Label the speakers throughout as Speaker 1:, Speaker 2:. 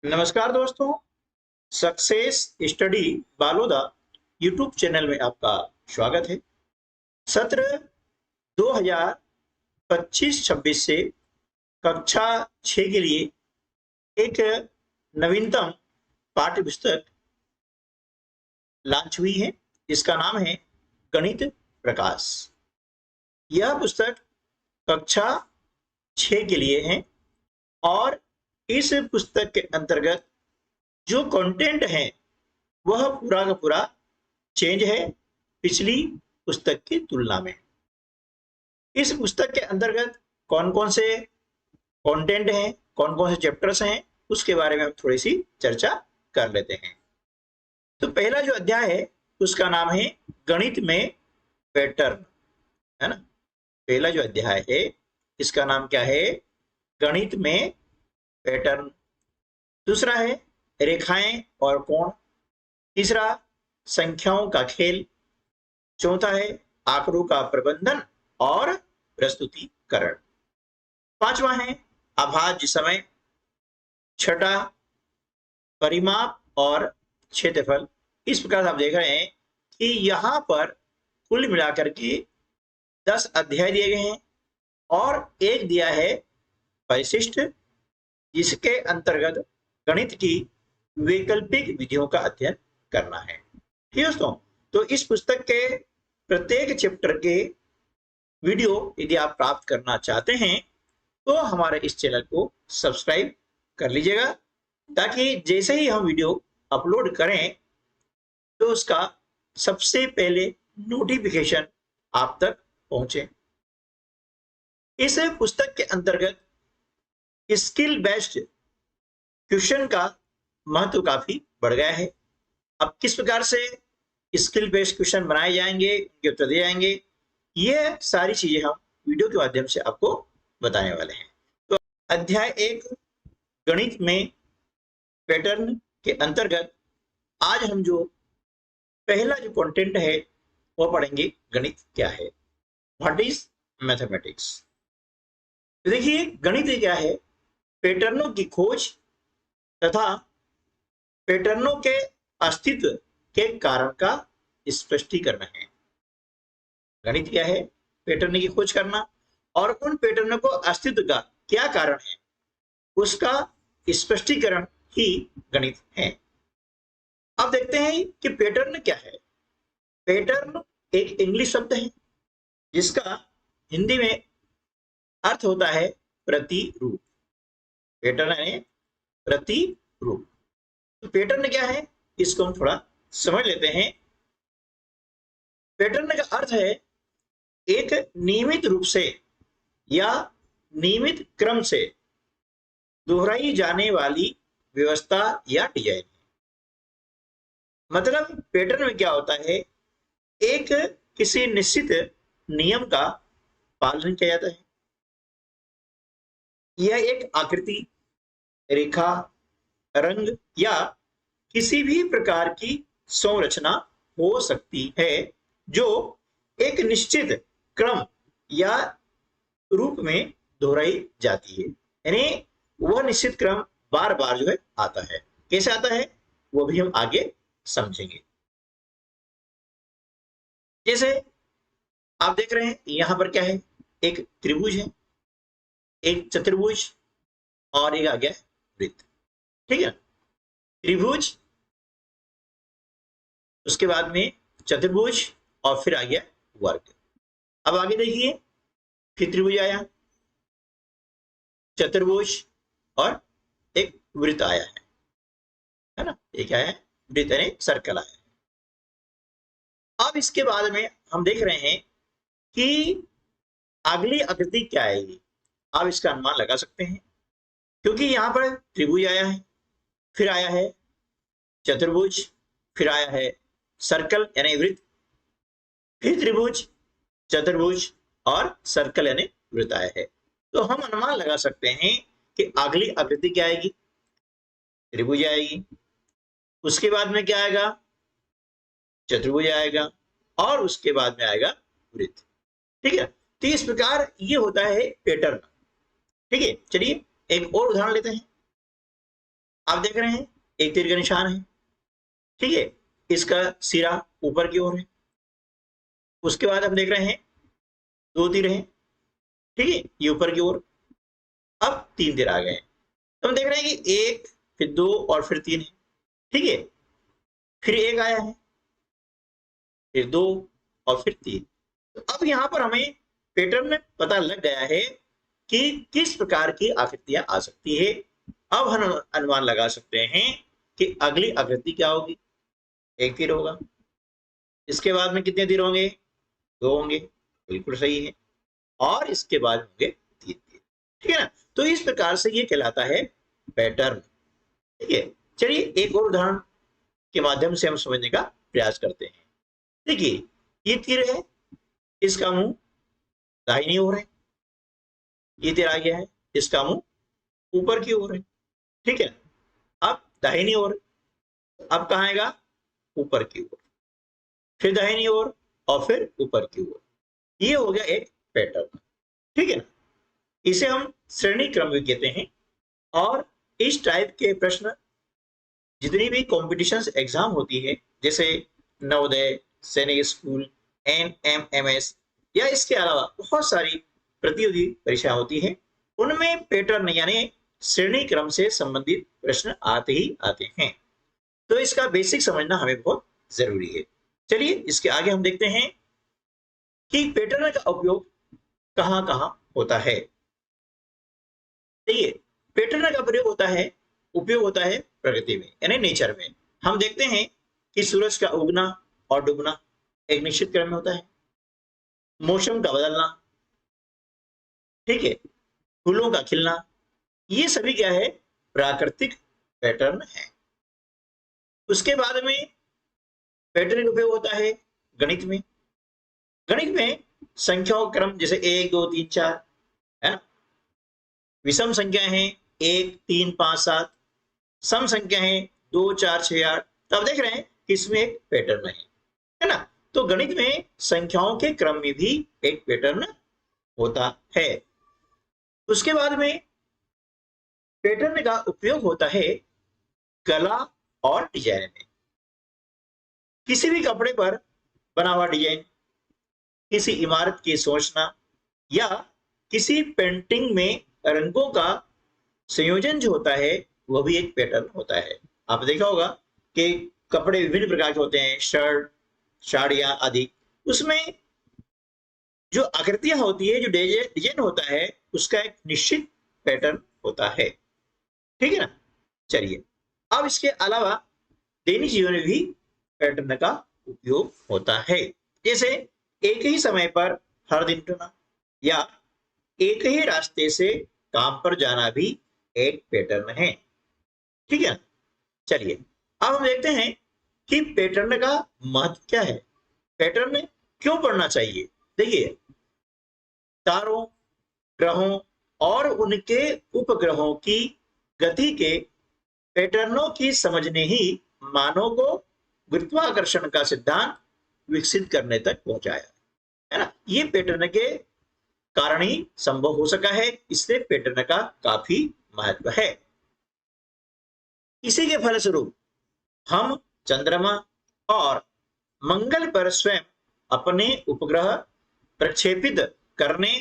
Speaker 1: नमस्कार दोस्तों, success study Baloda YouTube channel में आपका स्वागत है। सत्र 2025-26 से कक्षा 6 के लिए एक नवीनतम पाठ्य पुस्तक लॉन्च हुई है, जिसका नाम है गणित प्रकाश। यह पुस्तक कक्षा 6 के लिए है और इस पुस्तक के अंतर्गत जो कंटेंट है वह पूरा का पूरा चेंज है पिछली पुस्तक की तुलना में। इस पुस्तक के अंतर्गत कौन कौन से कंटेंट हैं, कौन कौन से चैप्टर्स हैं, उसके बारे में हम थोड़ी सी चर्चा कर लेते हैं। तो पहला जो अध्याय है उसका नाम है गणित में पैटर्न, है ना। पहला जो अध्याय है इसका नाम क्या है? गणित में पैटर्न। दूसरा है रेखाएं और कोण। तीसरा संख्याओं का खेल। चौथा है आंकड़ों का प्रबंधन और प्रस्तुतिकरण। पांचवा है अभाज्य समय। छठा परिमाप और क्षेत्रफल। इस प्रकार आप देख रहे हैं कि यहाँ पर कुल मिलाकर के 10 अध्याय दिए गए हैं और एक दिया है परिशिष्ट, जिसके अंतर्गत गणित की वैकल्पिक विधियों का अध्ययन करना है। ठीक है दोस्तों, तो इस पुस्तक के प्रत्येक चैप्टर के वीडियो यदि आप प्राप्त करना चाहते हैं तो हमारे इस चैनल को सब्सक्राइब कर लीजिएगा, ताकि जैसे ही हम वीडियो अपलोड करें तो उसका सबसे पहले नोटिफिकेशन आप तक पहुंचे। इस पुस्तक के अंतर्गत स्किल बेस्ड क्वेश्चन का महत्व काफी बढ़ गया है। अब किस प्रकार से स्किल बेस्ड क्वेश्चन बनाए जाएंगे, उनके उत्तर दिए जाएंगे, ये सारी चीजें हम वीडियो के माध्यम से आपको बताने वाले हैं। तो अध्याय 1 गणित में पैटर्न के अंतर्गत आज हम जो पहला जो कंटेंट है वो पढ़ेंगे, गणित क्या है, व्हाट इज मैथमेटिक्स। तो देखिए गणित क्या है? पैटर्नों की खोज तथा पैटर्नों के अस्तित्व के कारण का स्पष्टीकरण है। गणित क्या है? पैटर्न की खोज करना और उन पैटर्नों को अस्तित्व का क्या कारण है उसका स्पष्टीकरण ही गणित है। अब देखते हैं कि पैटर्न क्या है। पैटर्न एक इंग्लिश शब्द है जिसका हिंदी में अर्थ होता है प्रतिरूप। पैटर्न है प्रतिरूप। तो पैटर्न क्या है इसको हम थोड़ा समझ लेते हैं। पैटर्न का अर्थ है एक नियमित रूप से या नियमित क्रम से दोहराई जाने वाली व्यवस्था या डिजाइन। मतलब पैटर्न में क्या होता है, एक किसी निश्चित नियम का पालन किया जाता है। यह एक आकृति, रेखा, रंग या किसी भी प्रकार की संरचना हो सकती है जो एक निश्चित क्रम या रूप में दोहराई जाती है। यानी वह निश्चित क्रम बार बार जो है आता है। कैसे आता है वो भी हम आगे समझेंगे। जैसे आप देख रहे हैं यहां पर क्या है, एक त्रिभुज है, एक चतुर्भुज और एक आ गया वृत्त। ठीक है, त्रिभुज, उसके बाद में चतुर्भुज और फिर आ गया वर्ग। अब आगे देखिए, फिर त्रिभुज आया, चतुर्भुज और एक वृत्त आया है ना। एक आया है वृत्त यानी सर्कल आया है। अब इसके बाद में हम देख रहे हैं कि अगली आकृति क्या आएगी। आप इसका अनुमान लगा सकते हैं, क्योंकि यहां पर त्रिभुज आया है, फिर आया है चतुर्भुज, फिर आया है सर्कल यानी वृत्त, फिर त्रिभुज, चतुर्भुज और सर्कल यानी वृत्त आया है। तो हम अनुमान लगा सकते हैं कि अगली आकृति क्या आएगी, त्रिभुज आएगी, उसके बाद में क्या आएगा, चतुर्भुज आएगा और उसके बाद में आएगा वृत्त। ठीक है, तो इस प्रकार ये होता है पैटर्न। ठीक है, चलिए एक और उदाहरण लेते हैं। आप देख रहे हैं एक तीर का निशान है, ठीक है, इसका सिरा ऊपर की ओर है। उसके बाद हम देख रहे हैं दो तीर हैं, ठीक है, ये ऊपर की ओर। अब तीन तीर आ गए हैं, तो हम देख रहे हैं कि एक, फिर दो और फिर तीन है, ठीक है, फिर एक आया है, फिर दो और फिर तीन। तो अब यहां पर हमें पैटर्न पता लग गया है कि किस प्रकार की आकृतियां आ सकती है। अब हम अनुमान लगा सकते हैं कि अगली आकृति क्या होगी। एक तीर होगा, इसके बाद में कितने तीर होंगे, दो होंगे, बिल्कुल सही है, और इसके बाद होंगे तीन तीर, ठीक है ना। तो इस प्रकार से ये कहलाता है पैटर्न, ठीक है। चलिए एक और उदाहरण के माध्यम से हम समझने का प्रयास करते हैं। देखिए ये तीर है, इसका मुंह दाहिनी ओर है, ये तीर आ गया है, इसका मुंह ऊपर की ओर है, ठीक है। अब दाहिनी ओर, अब कहाँ आएगा, ऊपर की ओर, फिर दाहिनी ओर और फिर ऊपर की ओर। ये हो गया एक पैटर्न, ठीक है ना। इसे हम श्रेणी क्रम भी कहते हैं। और इस टाइप के प्रश्न जितनी भी कॉम्पिटिशन्स एग्जाम होती है, जैसे नवोदय, सैनिक स्कूल, NMMS, या इसके अलावा बहुत सारी प्रतियोगी परीक्षा होती है, उनमें पैटर्न यानी श्रेणी क्रम से संबंधित प्रश्न आते ही आते हैं। तो इसका बेसिक समझना हमें बहुत जरूरी है। चलिए इसके आगे हम देखते हैं कि पैटर्न का उपयोग कहां कहां होता है। देखिए पैटर्न का उपयोग होता है प्रकृति में, यानी नेचर में। हम देखते हैं कि सूरज का उगना और डूबना एक निश्चित क्रम में होता है, मौसम का बदलना, ठीक है, फूलों का खिलना, ये सभी क्या है, प्राकृतिक पैटर्न है। उसके बाद में पैटर्न का उपयोग होता है गणित में। गणित में संख्याओं क्रम, जैसे 1 2 3 4 है ना। विषम संख्या है 1 3 5 7, सम संख्या है 2 4 6 8। तो आप देख रहे हैं कि इसमें एक पैटर्न है ना। तो गणित में संख्याओं के क्रम में भी एक पैटर्न होता है। उसके बाद में पैटर्न का उपयोग होता है कला और डिजाइन में। किसी भी कपड़े पर बना हुआ डिजाइन, किसी इमारत की संरचना, या किसी पेंटिंग में रंगों का संयोजन जो होता है वह भी एक पैटर्न होता है। आप देखा होगा कि कपड़े विभिन्न प्रकार के होते हैं, शर्ट, साड़ियां आदि, उसमें जो आकृतियां होती है, जो डिजाइन होता है, उसका एक निश्चित पैटर्न होता है, ठीक है ना। चलिए अब इसके अलावा दैनिक जीवन में भी पैटर्न का उपयोग होता है। जैसे एक ही समय पर हर दिन उठना, या एक ही रास्ते से काम पर जाना भी एक पैटर्न है, ठीक है। चलिए अब हम देखते हैं कि पैटर्न का महत्व क्या है, पैटर्न क्यों पढ़ना चाहिए। देखिए तारों, ग्रहों और उनके उपग्रहों की गति के पैटर्नों की समझ ने ही मानव को गुरुत्वाकर्षण का सिद्धांत विकसित करने तक पहुंचाया, है ना। ये पैटर्न के कारण ही संभव हो सका है, इसलिए पैटर्न का काफी महत्व है। इसी के फलस्वरूप हम चंद्रमा और मंगल पर स्वयं अपने उपग्रह प्रक्षेपित करने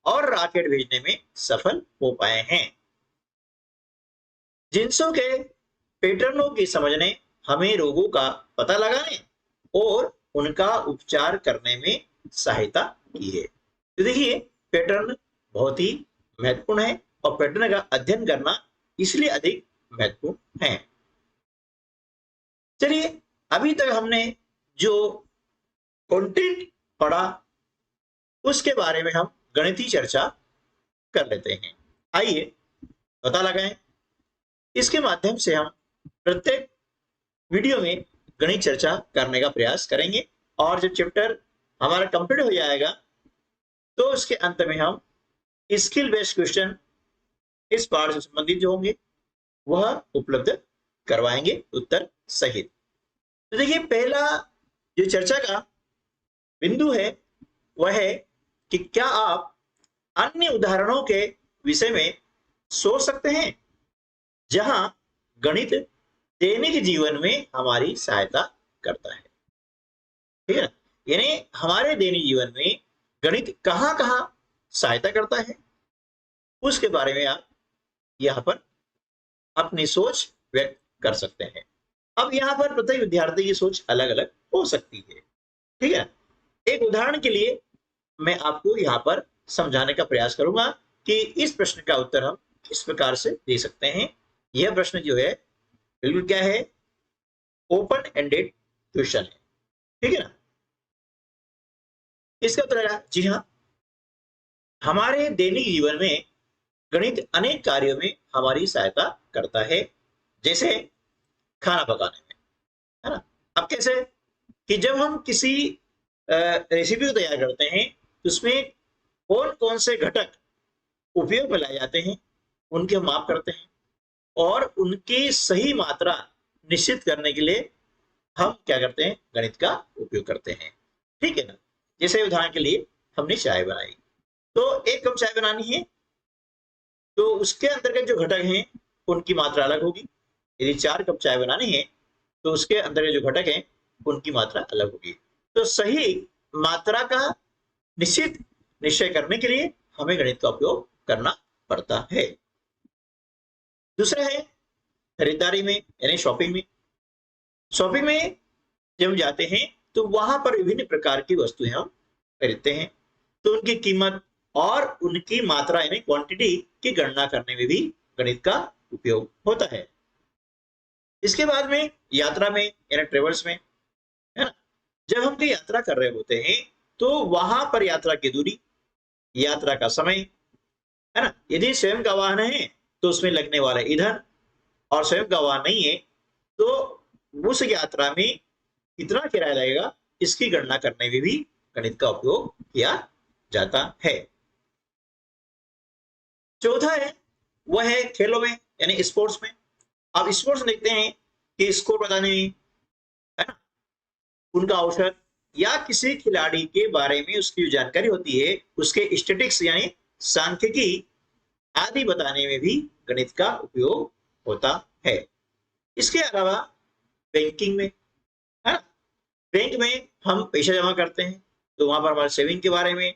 Speaker 1: और रॉकेट भेजने में सफल हो पाए हैं। जिंसों के पैटर्नों की समझ ने हमें रोगों का पता लगाने और उनका उपचार करने में सहायता की है। तो देखिए पैटर्न बहुत ही महत्वपूर्ण है, और पैटर्न का अध्ययन करना इसलिए अधिक महत्वपूर्ण है। चलिए अभी तक हमने जो कंटेंट पढ़ा उसके बारे में हम गणितीय चर्चा कर लेते हैं। आइए पता लगाएं। इसके माध्यम से हम प्रत्येक वीडियो में गणित चर्चा करने का प्रयास करेंगे, और जब चैप्टर हमारा कंप्लीट हो जाएगा तो उसके अंत में हम स्किल बेस्ड क्वेश्चन इस पाठ से संबंधित जो होंगे वह उपलब्ध करवाएंगे उत्तर सहित। तो देखिए पहला जो चर्चा का बिंदु है वह है कि क्या आप अन्य उदाहरणों के विषय में सोच सकते हैं जहां गणित दैनिक जीवन में हमारी सहायता करता है। ठीक है ना, यानी हमारे दैनिक जीवन में गणित कहाँ कहाँ सहायता करता है, उसके बारे में आप यहाँ पर अपनी सोच व्यक्त कर सकते हैं। अब यहाँ पर प्रत्येक विद्यार्थी की सोच अलग अलग हो सकती है। ठीक है, एक उदाहरण के लिए मैं आपको यहाँ पर समझाने का प्रयास करूंगा कि इस प्रश्न का उत्तर हम किस प्रकार से दे सकते हैं। यह प्रश्न जो है बिल्कुल क्या है, ओपन एंडेड क्वेश्चन है। ठीक है ना, इसका उत्तर है जी हाँ, हमारे दैनिक जीवन में गणित अनेक कार्यों में हमारी सहायता करता है, जैसे खाना पकाने में, है ना। अब कैसे, कि जब हम किसी रेसिपी को तैयार करते हैं तो उसमें कौन कौन से घटक उपयोग में लाए जाते हैं, उनके हम माप करते हैं और उनकी सही मात्रा निश्चित करने के लिए हम क्या करते हैं, गणित का उपयोग करते हैं। ठीक है ना, जैसे उदाहरण के लिए हमने चाय बनाई, तो 1 कप चाय बनानी है, तो उसके अंतर्गत जो घटक हैं उनकी मात्रा अलग होगी। यदि 4 कप चाय बनानी है तो उसके अंतर्गत जो घटक हैं उनकी मात्रा अलग होगी। तो सही मात्रा का निश्चय करने के लिए हमें गणित का उपयोग करना पड़ता है। दूसरा है खरीदारी में, यानी शॉपिंग में। शॉपिंग में जब हम जाते हैं तो वहां पर विभिन्न प्रकार की वस्तुएं हम खरीदते हैं, तो उनकी कीमत और उनकी मात्रा यानी क्वांटिटी की गणना करने में भी गणित का उपयोग होता है। इसके बाद में यात्रा में यानी ट्रेवल्स में, है ना, जब हम कोई यात्रा कर रहे होते हैं तो वहां पर यात्रा की दूरी, यात्रा का समय, है ना, यदि स्वयं का वाहन है तो उसमें लगने वाला ईंधन, और स्वयं का वाहन नहीं है तो उस यात्रा में कितना किराया लगेगा, इसकी गणना करने में भी गणित का उपयोग किया जाता है। चौथा है वह है खेलों में यानी स्पोर्ट्स में। अब स्पोर्ट्स देखते हैं कि स्कोर बताने में, है ना, उनका औसत या किसी खिलाड़ी के बारे में उसकी जो जानकारी होती है उसके स्टैटिस्टिक्स यानी सांख्यिकी आदि बताने में भी गणित का उपयोग होता है। इसके अलावा बैंकिंग में, है ना, बैंक में हम पैसा जमा करते हैं तो वहां पर हमारे सेविंग के बारे में,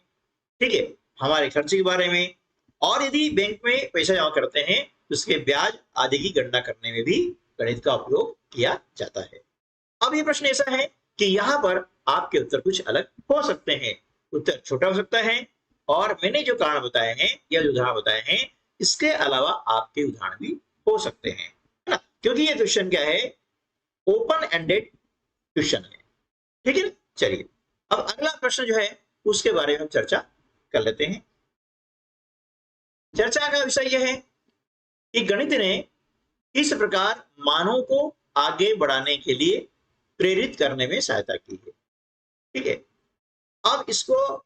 Speaker 1: ठीक है, हमारे खर्चे के बारे में, और यदि बैंक में पैसा जमा करते हैं तो उसके ब्याज आदि की गणना करने में भी गणित का उपयोग किया जाता है। अब ये प्रश्न ऐसा है कि यहाँ पर आपके उत्तर कुछ अलग हो सकते हैं, उत्तर छोटा हो सकता है, और मैंने जो कारण बताए हैं या जो उदाहरण बताए हैं इसके अलावा आपके उदाहरण भी हो सकते हैं, है ना, क्योंकि ये क्वेश्चन क्या है, ओपन एंडेड क्वेश्चन है। ठीक है, चलिए अब अगला प्रश्न जो है उसके बारे में हम चर्चा कर लेते हैं। चर्चा का विषय यह है कि गणित ने किस प्रकार मानव को आगे बढ़ाने के लिए प्रेरित करने में सहायता की है। ठीक है, अब इसको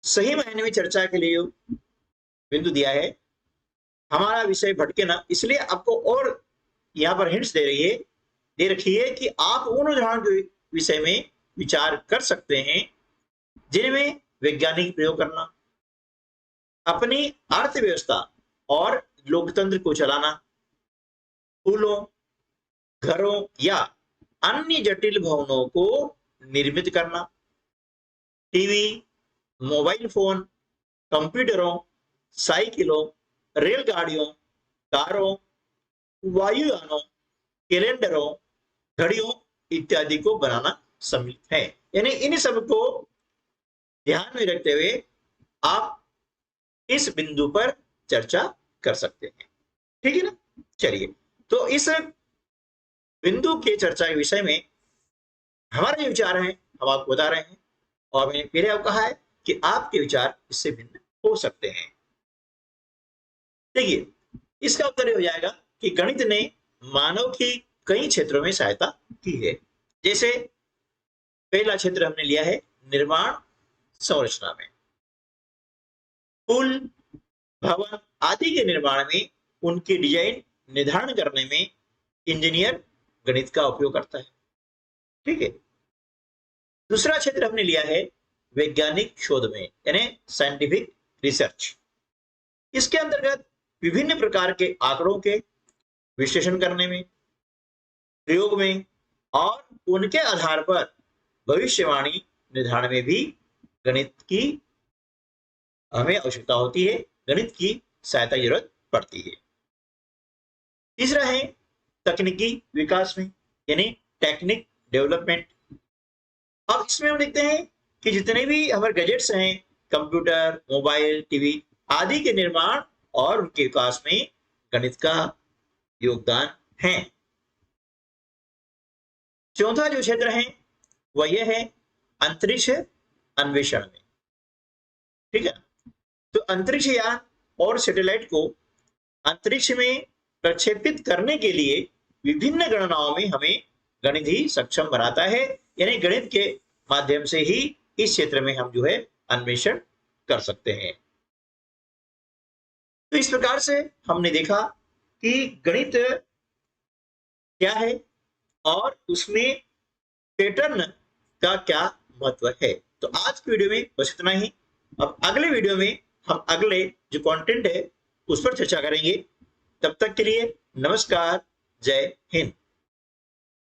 Speaker 1: सही मायने में चर्चा के लिए बिंदु दिया है, हमारा विषय भटके ना, इसलिए आपको और यहाँ पर हिंट्स दे रखी है कि आप उन उदाहरण के विषय में विचार कर सकते हैं जिनमें वैज्ञानिक प्रयोग करना, अपनी अर्थव्यवस्था और लोकतंत्र को चलाना, स्कूलों, घरों या अन्य जटिल भवनों को निर्मित करना, टीवी, मोबाइल फोन, कंप्यूटरों, साइकिलों, रेलगाड़ियों, कारों, वायुयानों, कैलेंडरों, घड़ियों इत्यादि को बनाना सम्मिलित है। यानी इन सब को ध्यान में रखते हुए आप इस बिंदु पर चर्चा कर सकते हैं। ठीक है ना, चलिए तो इस बिंदु के चर्चा के विषय में हमारे जो विचार हैं हम आपको बता रहे हैं, और मैंने पहले आपको कहा है कि आपके विचार इससे भिन्न हो सकते हैं। देखिए, इसका उत्तर हो जाएगा कि गणित ने मानव की कई क्षेत्रों में सहायता की है। जैसे पहला क्षेत्र हमने लिया है निर्माण संरचना में, पुल, भवन आदि के निर्माण में उनकी डिजाइन निर्धारण करने में इंजीनियर गणित का उपयोग करता है। ठीक है, दूसरा क्षेत्र हमने लिया है वैज्ञानिक शोध में यानी साइंटिफिक रिसर्च। इसके अंतर्गत विभिन्न प्रकार के आंकड़ों के विश्लेषण करने में, प्रयोग में और उनके आधार पर भविष्यवाणी निर्धारण में भी गणित की हमें आवश्यकता होती है, गणित की सहायता की जरूरत पड़ती है। तीसरा है तकनीकी विकास में, यानी टेक्निक डेवलपमेंट। अब इसमें हम देखते हैं कि जितने भी हमारे गैजेट्स हैं, कंप्यूटर, मोबाइल, टीवी आदि के निर्माण और उनके विकास में गणित का योगदान है। चौथा जो क्षेत्र है वह यह है अंतरिक्ष अन्वेषण में। ठीक है, तो अंतरिक्ष यान और सैटेलाइट को अंतरिक्ष में प्रक्षेपित करने के लिए विभिन्न गणनाओं में हमें गणित ही सक्षम बनाता है, यानी गणित के माध्यम से ही इस क्षेत्र में हम जो है अन्वेषण कर सकते हैं। तो इस प्रकार से हमने देखा कि गणित क्या है और उसमें पैटर्न का क्या महत्व है। तो आज की वीडियो में बस इतना ही। अब अगले वीडियो में हम अगले जो कंटेंट है उस पर चर्चा करेंगे। तब तक के लिए नमस्कार, जय हिंद।